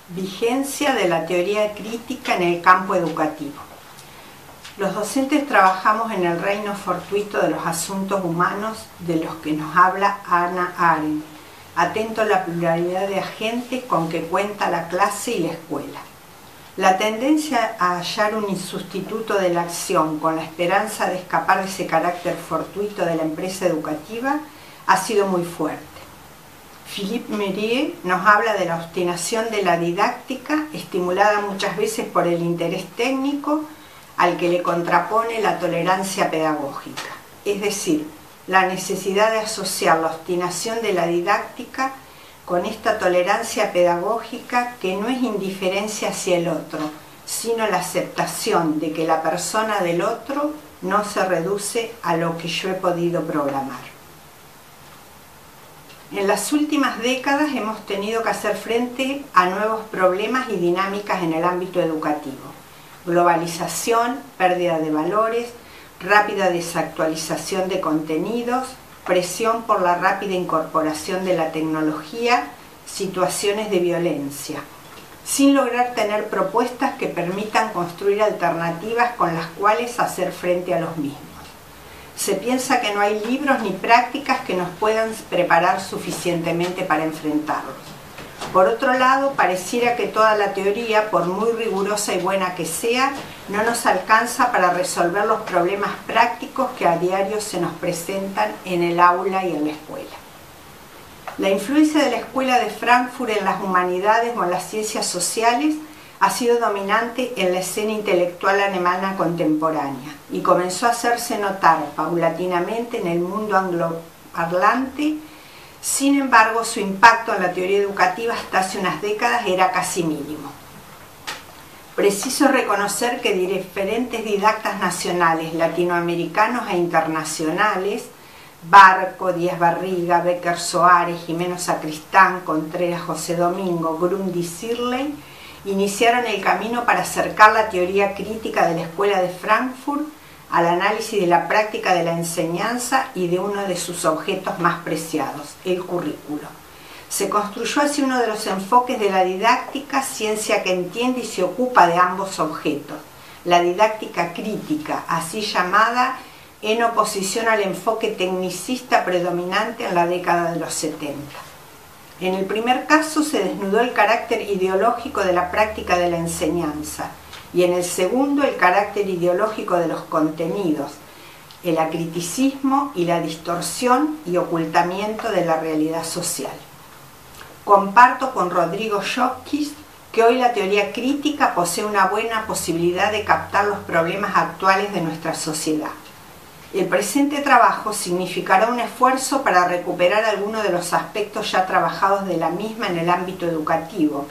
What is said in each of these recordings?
Vigencia de la teoría crítica en el campo educativo. Los docentes trabajamos en el reino fortuito de los asuntos humanos de los que nos habla Hannah Arendt, atento a la pluralidad de agentes con que cuenta la clase y la escuela. La tendencia a hallar un sustituto de la acción con la esperanza de escapar de ese carácter fortuito de la empresa educativa ha sido muy fuerte. Philippe Mérieux nos habla de la obstinación de la didáctica, estimulada muchas veces por el interés técnico, al que le contrapone la tolerancia pedagógica, es decir, la necesidad de asociar la obstinación de la didáctica con esta tolerancia pedagógica que no es indiferencia hacia el otro, sino la aceptación de que la persona del otro no se reduce a lo que yo he podido programar. En las últimas décadas hemos tenido que hacer frente a nuevos problemas y dinámicas en el ámbito educativo. Globalización, pérdida de valores, rápida desactualización de contenidos, presión por la rápida incorporación de la tecnología, situaciones de violencia, sin lograr tener propuestas que permitan construir alternativas con las cuales hacer frente a los mismos. Se piensa que no hay libros ni prácticas que nos puedan preparar suficientemente para enfrentarlos. Por otro lado, pareciera que toda la teoría, por muy rigurosa y buena que sea, no nos alcanza para resolver los problemas prácticos que a diario se nos presentan en el aula y en la escuela. La influencia de la Escuela de Frankfurt en las humanidades o en las ciencias sociales ha sido dominante en la escena intelectual alemana contemporánea y comenzó a hacerse notar paulatinamente en el mundo angloparlante. Sin embargo, su impacto en la teoría educativa hasta hace unas décadas era casi mínimo. Preciso reconocer que diferentes didactas nacionales, latinoamericanos e internacionales, Barco, Díaz Barriga, Becker Soares, Jimeno Sacristán, Contreras, José Domingo, Grundy, Sirley, iniciaron el camino para acercar la teoría crítica de la Escuela de Frankfurt al análisis de la práctica de la enseñanza y de uno de sus objetos más preciados, el currículo. Se construyó así uno de los enfoques de la didáctica, ciencia que entiende y se ocupa de ambos objetos, la didáctica crítica, así llamada, en oposición al enfoque tecnicista predominante en la década de los 70. En el primer caso se desnudó el carácter ideológico de la práctica de la enseñanza y en el segundo el carácter ideológico de los contenidos, el acriticismo y la distorsión y ocultamiento de la realidad social. Comparto con Rodrigo Josquis que hoy la teoría crítica posee una buena posibilidad de captar los problemas actuales de nuestra sociedad. El presente trabajo significará un esfuerzo para recuperar algunos de los aspectos ya trabajados de la misma en el ámbito educativo,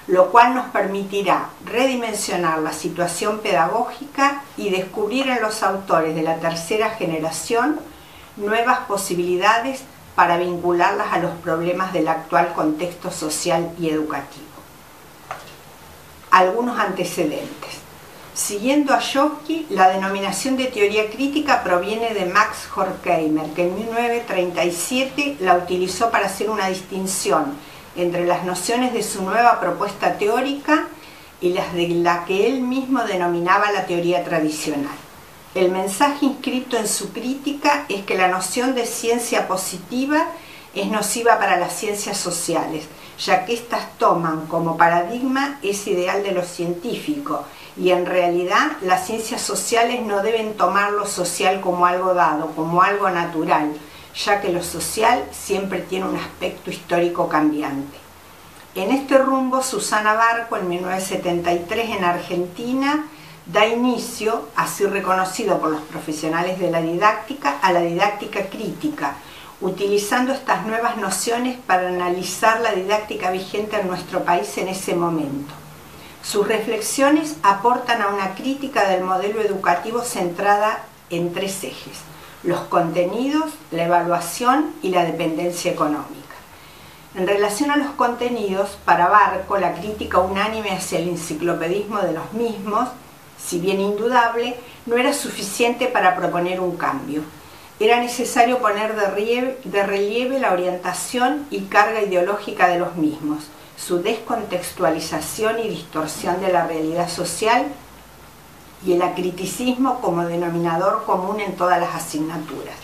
lo cual nos permitirá redimensionar la situación pedagógica y descubrir en los autores de la tercera generación nuevas posibilidades para vincularlas a los problemas del actual contexto social y educativo. Algunos antecedentes. Siguiendo a Josquis, la denominación de teoría crítica proviene de Max Horkheimer, que en 1937 la utilizó para hacer una distinción entre las nociones de su nueva propuesta teórica y las de la que él mismo denominaba la teoría tradicional. El mensaje inscrito en su crítica es que la noción de ciencia positiva es nociva para las ciencias sociales, ya que éstas toman como paradigma ese ideal de lo científico, y en realidad las ciencias sociales no deben tomar lo social como algo dado, como algo natural, ya que lo social siempre tiene un aspecto histórico cambiante. En este rumbo, Susana Barco, en 1973 en Argentina, da inicio, así reconocido por los profesionales de la didáctica, a la didáctica crítica, utilizando estas nuevas nociones para analizar la didáctica vigente en nuestro país en ese momento. Sus reflexiones aportan a una crítica del modelo educativo centrada en tres ejes: los contenidos, la evaluación y la dependencia económica. En relación a los contenidos, para Barco, la crítica unánime hacia el enciclopedismo de los mismos, si bien indudable, no era suficiente para proponer un cambio. Era necesario poner de relieve la orientación y carga ideológica de los mismos, su descontextualización y distorsión de la realidad social y el acriticismo como denominador común en todas las asignaturas.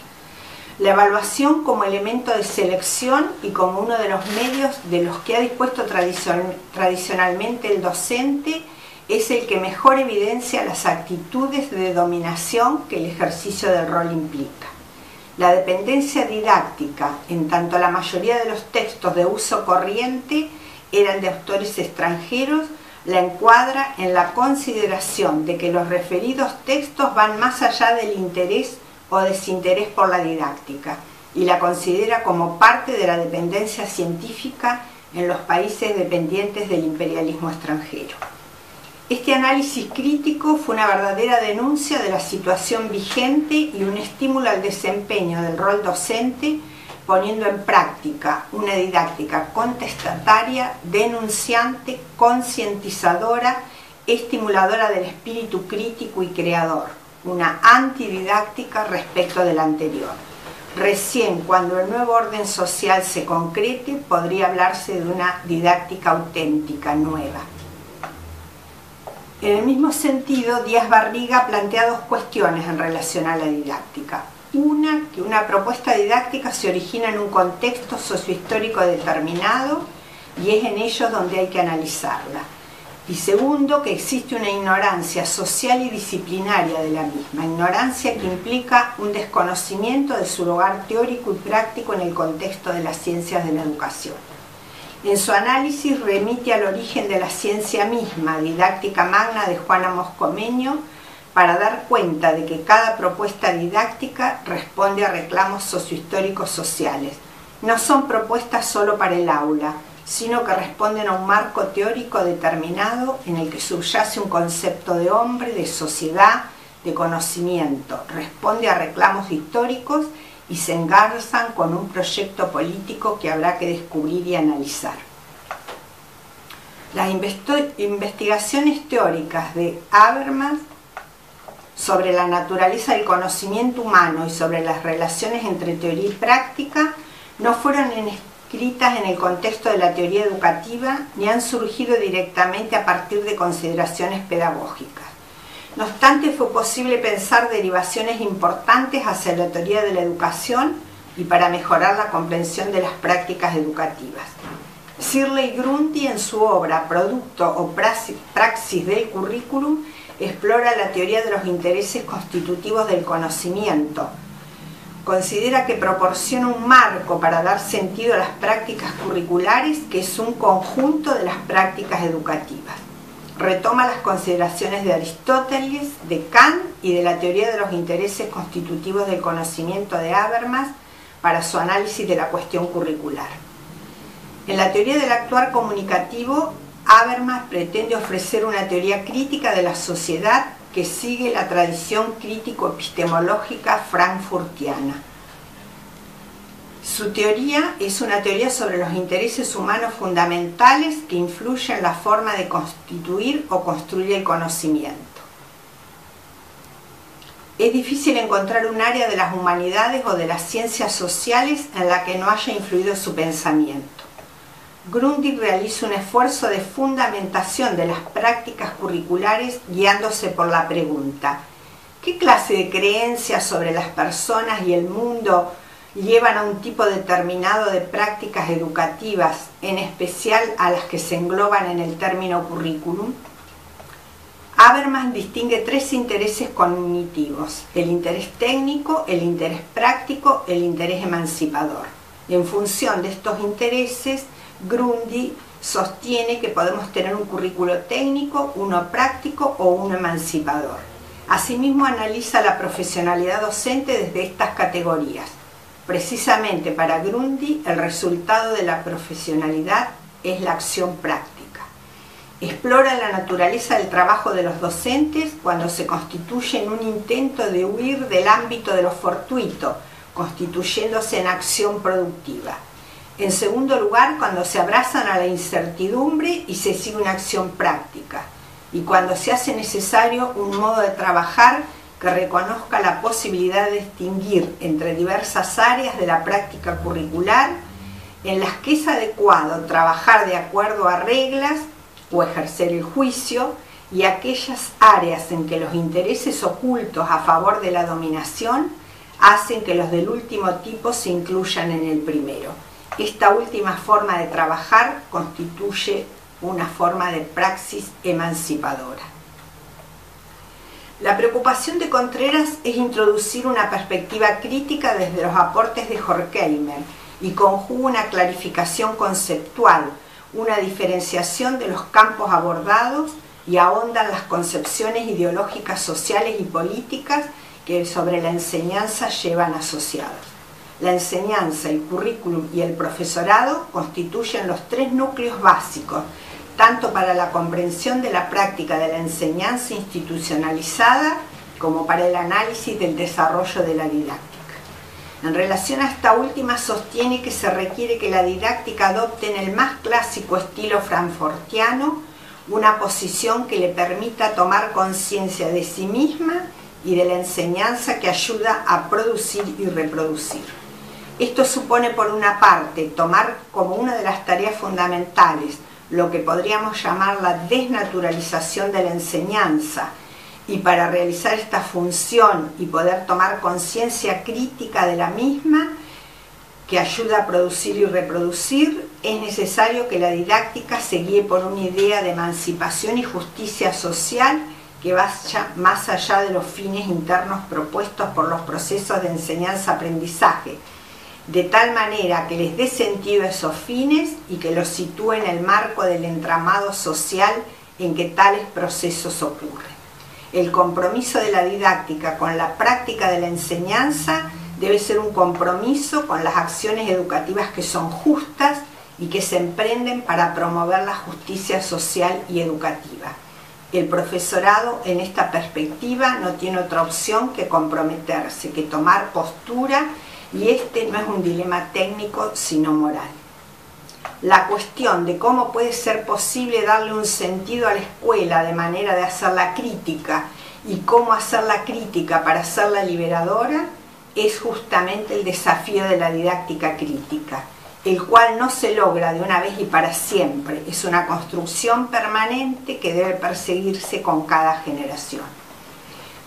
La evaluación como elemento de selección y como uno de los medios de los que ha dispuesto tradicionalmente el docente es el que mejor evidencia las actitudes de dominación que el ejercicio del rol implica. La dependencia didáctica, en tanto la mayoría de los textos de uso corriente eran de autores extranjeros, la encuadra en la consideración de que los referidos textos van más allá del interés o desinterés por la didáctica y la considera como parte de la dependencia científica en los países dependientes del imperialismo extranjero. Este análisis crítico fue una verdadera denuncia de la situación vigente y un estímulo al desempeño del rol docente, poniendo en práctica una didáctica contestataria, denunciante, concientizadora, estimuladora del espíritu crítico y creador, una antididáctica respecto del anterior. Recién cuando el nuevo orden social se concrete, podría hablarse de una didáctica auténtica, nueva. En el mismo sentido, Díaz Barriga plantea dos cuestiones en relación a la didáctica. Una, que una propuesta didáctica se origina en un contexto sociohistórico determinado y es en ellos donde hay que analizarla. Y segundo, que existe una ignorancia social y disciplinaria de la misma, ignorancia que implica un desconocimiento de su lugar teórico y práctico en el contexto de las ciencias de la educación. En su análisis remite al origen de la ciencia misma, Didáctica Magna de Juana Moscomeño, para dar cuenta de que cada propuesta didáctica responde a reclamos sociohistóricos sociales. No son propuestas solo para el aula, sino que responden a un marco teórico determinado en el que subyace un concepto de hombre, de sociedad, de conocimiento. Responde a reclamos históricos y se engarzan con un proyecto político que habrá que descubrir y analizar. Las investigaciones teóricas de Habermas sobre la naturaleza del conocimiento humano y sobre las relaciones entre teoría y práctica no fueron escritas en el contexto de la teoría educativa ni han surgido directamente a partir de consideraciones pedagógicas. No obstante, fue posible pensar derivaciones importantes hacia la teoría de la educación y para mejorar la comprensión de las prácticas educativas. Shirley Grundy, en su obra Producto o Praxis del Currículum, explora la teoría de los intereses constitutivos del conocimiento. Considera que proporciona un marco para dar sentido a las prácticas curriculares, que es un conjunto de las prácticas educativas. Retoma las consideraciones de Aristóteles, de Kant y de la teoría de los intereses constitutivos del conocimiento de Habermas para su análisis de la cuestión curricular. En la teoría del actuar comunicativo, Habermas pretende ofrecer una teoría crítica de la sociedad que sigue la tradición crítico-epistemológica frankfurtiana. Su teoría es una teoría sobre los intereses humanos fundamentales que influyen en la forma de constituir o construir el conocimiento. Es difícil encontrar un área de las humanidades o de las ciencias sociales en la que no haya influido su pensamiento. Grundy realiza un esfuerzo de fundamentación de las prácticas curriculares guiándose por la pregunta: ¿qué clase de creencias sobre las personas y el mundo llevan a un tipo determinado de prácticas educativas, en especial a las que se engloban en el término currículum? Habermas distingue tres intereses cognitivos: el interés técnico, el interés práctico, el interés emancipador. En función de estos intereses, Grundy sostiene que podemos tener un currículo técnico, uno práctico o uno emancipador. Asimismo, analiza la profesionalidad docente desde estas categorías. Precisamente para Grundy, el resultado de la profesionalidad es la acción práctica. Explora la naturaleza del trabajo de los docentes cuando se constituye en un intento de huir del ámbito de lo fortuito, constituyéndose en acción productiva. En segundo lugar, cuando se abrazan a la incertidumbre y se sigue una acción práctica. Y cuando se hace necesario un modo de trabajar que reconozca la posibilidad de distinguir entre diversas áreas de la práctica curricular en las que es adecuado trabajar de acuerdo a reglas o ejercer el juicio, y aquellas áreas en que los intereses ocultos a favor de la dominación hacen que los del último tipo se incluyan en el primero. Esta última forma de trabajar constituye una forma de praxis emancipadora. La preocupación de Contreras es introducir una perspectiva crítica desde los aportes de Horkheimer y conjuga una clarificación conceptual, una diferenciación de los campos abordados y ahonda en las concepciones ideológicas, sociales y políticas que sobre la enseñanza llevan asociadas. La enseñanza, el currículum y el profesorado constituyen los tres núcleos básicos, tanto para la comprensión de la práctica de la enseñanza institucionalizada como para el análisis del desarrollo de la didáctica. En relación a esta última, sostiene que se requiere que la didáctica adopte en el más clásico estilo frankfurtiano una posición que le permita tomar conciencia de sí misma y de la enseñanza que ayuda a producir y reproducir. Esto supone, por una parte, tomar como una de las tareas fundamentales lo que podríamos llamar la desnaturalización de la enseñanza, y para realizar esta función y poder tomar conciencia crítica de la misma, que ayuda a producir y reproducir, es necesario que la didáctica se guíe por una idea de emancipación y justicia social que vaya más allá de los fines internos propuestos por los procesos de enseñanza-aprendizaje, de tal manera que les dé sentido a esos fines y que los sitúe en el marco del entramado social en que tales procesos ocurren. El compromiso de la didáctica con la práctica de la enseñanza debe ser un compromiso con las acciones educativas que son justas y que se emprenden para promover la justicia social y educativa. El profesorado, en esta perspectiva, no tiene otra opción que comprometerse, que tomar postura, y este no es un dilema técnico, sino moral. La cuestión de cómo puede ser posible darle un sentido a la escuela de manera de hacerla crítica y cómo hacer la crítica para hacerla liberadora es justamente el desafío de la didáctica crítica, el cual no se logra de una vez y para siempre, es una construcción permanente que debe perseguirse con cada generación.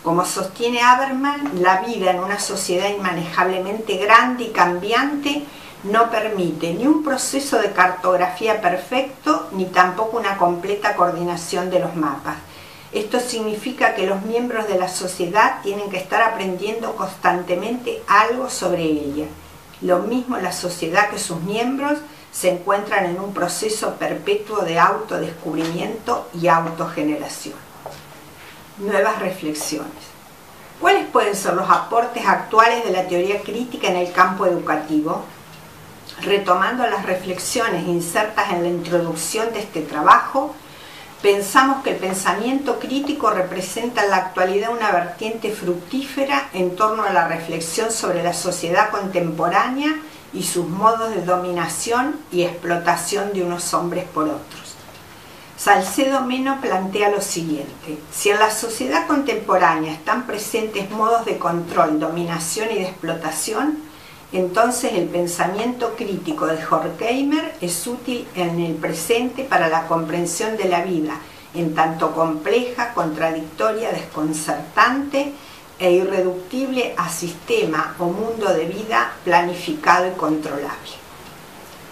Como sostiene Habermas, la vida en una sociedad inmanejablemente grande y cambiante no permite ni un proceso de cartografía perfecto, ni tampoco una completa coordinación de los mapas. Esto significa que los miembros de la sociedad tienen que estar aprendiendo constantemente algo sobre ella. Lo mismo la sociedad que sus miembros se encuentran en un proceso perpetuo de autodescubrimiento y autogeneración. Nuevas reflexiones. ¿Cuáles pueden ser los aportes actuales de la teoría crítica en el campo educativo? Retomando las reflexiones insertas en la introducción de este trabajo, pensamos que el pensamiento crítico representa en la actualidad una vertiente fructífera en torno a la reflexión sobre la sociedad contemporánea y sus modos de dominación y explotación de unos hombres por otros. Salcedo Meno plantea lo siguiente: si en la sociedad contemporánea están presentes modos de control, dominación y de explotación, entonces el pensamiento crítico de Horkheimer es útil en el presente para la comprensión de la vida, en tanto compleja, contradictoria, desconcertante e irreductible a sistema o mundo de vida planificado y controlable.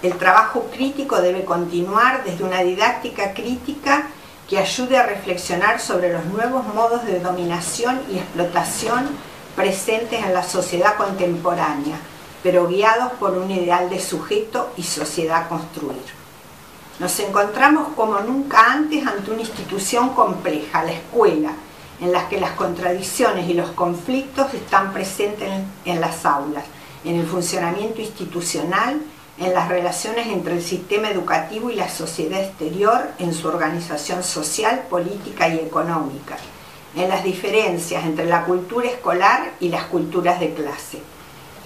El trabajo crítico debe continuar desde una didáctica crítica que ayude a reflexionar sobre los nuevos modos de dominación y explotación presentes en la sociedad contemporánea, pero guiados por un ideal de sujeto y sociedad a construir. Nos encontramos como nunca antes ante una institución compleja, la escuela, en la que las contradicciones y los conflictos están presentes en las aulas, en el funcionamiento institucional, en las relaciones entre el sistema educativo y la sociedad exterior, en su organización social, política y económica, en las diferencias entre la cultura escolar y las culturas de clase.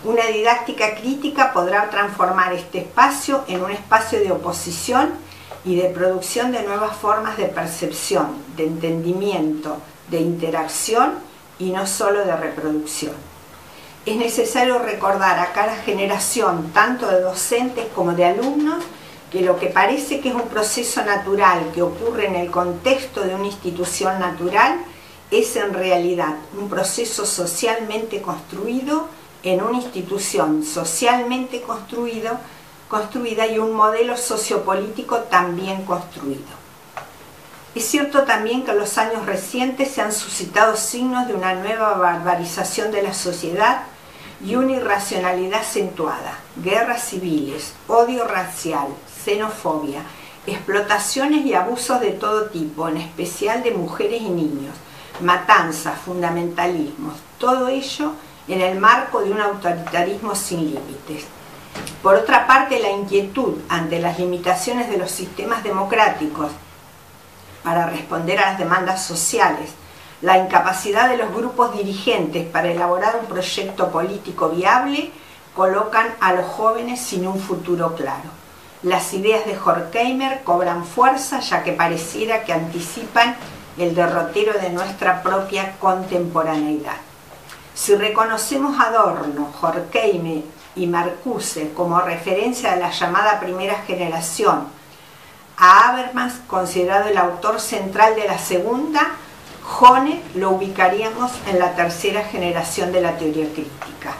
Una didáctica crítica podrá transformar este espacio en un espacio de oposición y de producción de nuevas formas de percepción, de entendimiento, de interacción y no solo de reproducción. Es necesario recordar a cada generación, tanto de docentes como de alumnos, que lo que parece que es un proceso natural que ocurre en el contexto de una institución natural es en realidad un proceso socialmente construido en una institución socialmente construida y un modelo sociopolítico también construido. Es cierto también que en los años recientes se han suscitado signos de una nueva barbarización de la sociedad y una irracionalidad acentuada, guerras civiles, odio racial, xenofobia, explotaciones y abusos de todo tipo, en especial de mujeres y niños, matanzas, fundamentalismos, todo ello en el marco de un autoritarismo sin límites. Por otra parte, la inquietud ante las limitaciones de los sistemas democráticos para responder a las demandas sociales, la incapacidad de los grupos dirigentes para elaborar un proyecto político viable, colocan a los jóvenes sin un futuro claro. Las ideas de Horkheimer cobran fuerza, ya que pareciera que anticipan el derrotero de nuestra propia contemporaneidad. Si reconocemos a Adorno, Horkheimer y Marcuse como referencia de la llamada primera generación, a Habermas considerado el autor central de la segunda, Honneth lo ubicaríamos en la tercera generación de la teoría crítica.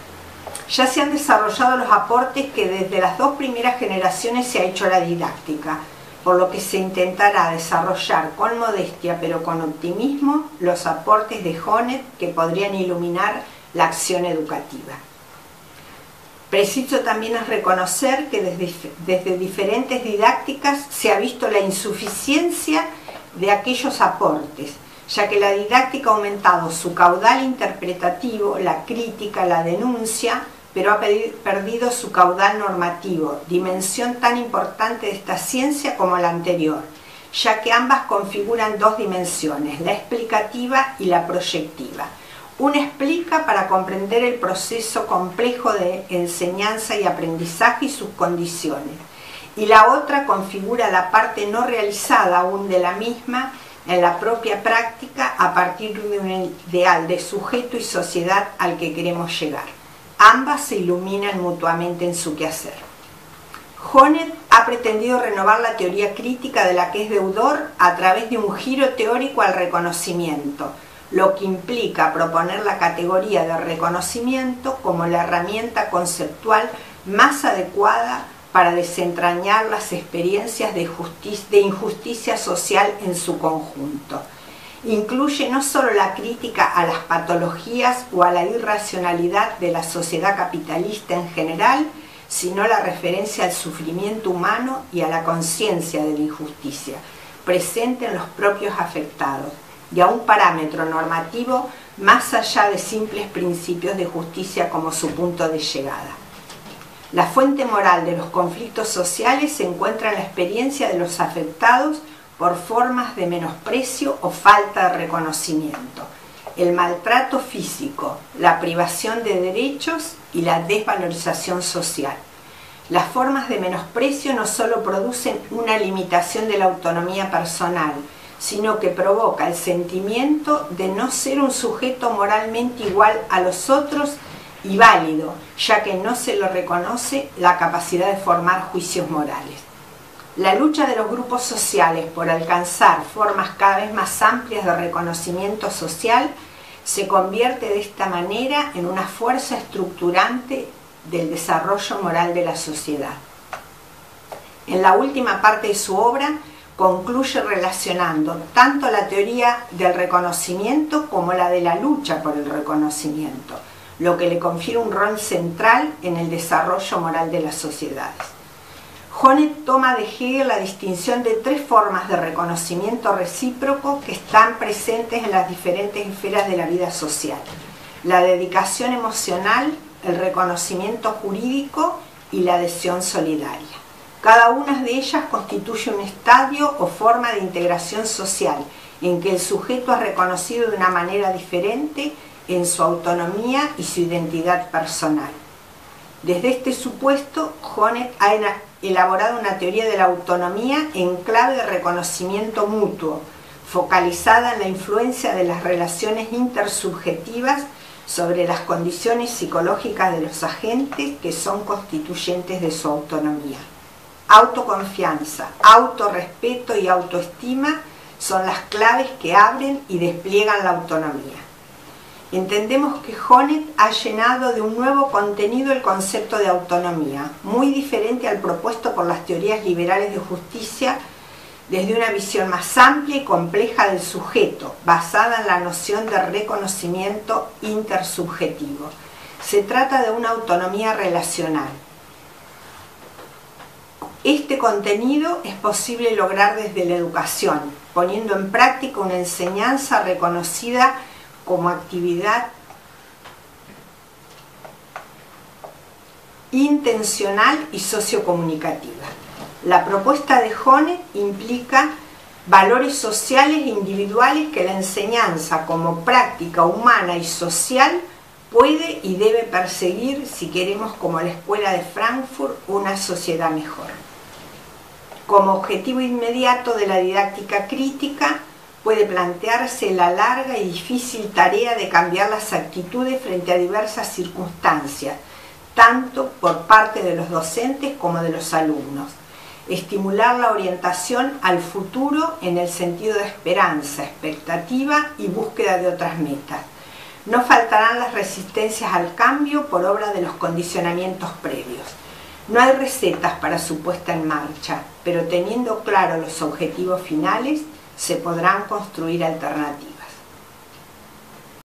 Ya se han desarrollado los aportes que desde las dos primeras generaciones se ha hecho la didáctica, por lo que se intentará desarrollar con modestia pero con optimismo los aportes de Honneth que podrían iluminar la acción educativa. Preciso también es reconocer que desde diferentes didácticas se ha visto la insuficiencia de aquellos aportes, ya que la didáctica ha aumentado su caudal interpretativo, la crítica, la denuncia, pero ha perdido su caudal normativo, dimensión tan importante de esta ciencia como la anterior, ya que ambas configuran dos dimensiones, la explicativa y la proyectiva. Una explica para comprender el proceso complejo de enseñanza y aprendizaje y sus condiciones, y la otra configura la parte no realizada aún de la misma en la propia práctica a partir de un ideal de sujeto y sociedad al que queremos llegar. Ambas se iluminan mutuamente en su quehacer. Honneth ha pretendido renovar la teoría crítica de la que es deudor a través de un giro teórico al reconocimiento, lo que implica proponer la categoría de reconocimiento como la herramienta conceptual más adecuada para desentrañar las experiencias de injusticia social en su conjunto. Incluye no solo la crítica a las patologías o a la irracionalidad de la sociedad capitalista en general, sino la referencia al sufrimiento humano y a la conciencia de la injusticia, presente en los propios afectados, y a un parámetro normativo más allá de simples principios de justicia como su punto de llegada. La fuente moral de los conflictos sociales se encuentra en la experiencia de los afectados por formas de menosprecio o falta de reconocimiento, el maltrato físico, la privación de derechos y la desvalorización social. Las formas de menosprecio no solo producen una limitación de la autonomía personal, sino que provoca el sentimiento de no ser un sujeto moralmente igual a los otros y válido, ya que no se le reconoce la capacidad de formar juicios morales. La lucha de los grupos sociales por alcanzar formas cada vez más amplias de reconocimiento social se convierte de esta manera en una fuerza estructurante del desarrollo moral de la sociedad. En la última parte de su obra concluye relacionando tanto la teoría del reconocimiento como la de la lucha por el reconocimiento, lo que le confiere un rol central en el desarrollo moral de las sociedades. Honneth toma de Hegel la distinción de tres formas de reconocimiento recíproco que están presentes en las diferentes esferas de la vida social: la dedicación emocional, el reconocimiento jurídico y la adhesión solidaria. Cada una de ellas constituye un estadio o forma de integración social en que el sujeto es reconocido de una manera diferente en su autonomía y su identidad personal. Desde este supuesto, Honneth ha elaborado una teoría de la autonomía en clave de reconocimiento mutuo, focalizada en la influencia de las relaciones intersubjetivas sobre las condiciones psicológicas de los agentes que son constituyentes de su autonomía. Autoconfianza, autorrespeto y autoestima son las claves que abren y despliegan la autonomía. Entendemos que Honneth ha llenado de un nuevo contenido el concepto de autonomía, muy diferente al propuesto por las teorías liberales de justicia, desde una visión más amplia y compleja del sujeto, basada en la noción de reconocimiento intersubjetivo. Se trata de una autonomía relacional. Este contenido es posible lograr desde la educación, poniendo en práctica una enseñanza reconocida como actividad intencional y sociocomunicativa. La propuesta de Honneth implica valores sociales e individuales que la enseñanza como práctica humana y social puede y debe perseguir si queremos, como la Escuela de Frankfurt, una sociedad mejor. Como objetivo inmediato de la didáctica crítica, puede plantearse la larga y difícil tarea de cambiar las actitudes frente a diversas circunstancias, tanto por parte de los docentes como de los alumnos. Estimular la orientación al futuro en el sentido de esperanza, expectativa y búsqueda de otras metas. No faltarán las resistencias al cambio por obra de los condicionamientos previos. No hay recetas para su puesta en marcha, pero teniendo claro los objetivos finales, se podrán construir alternativas.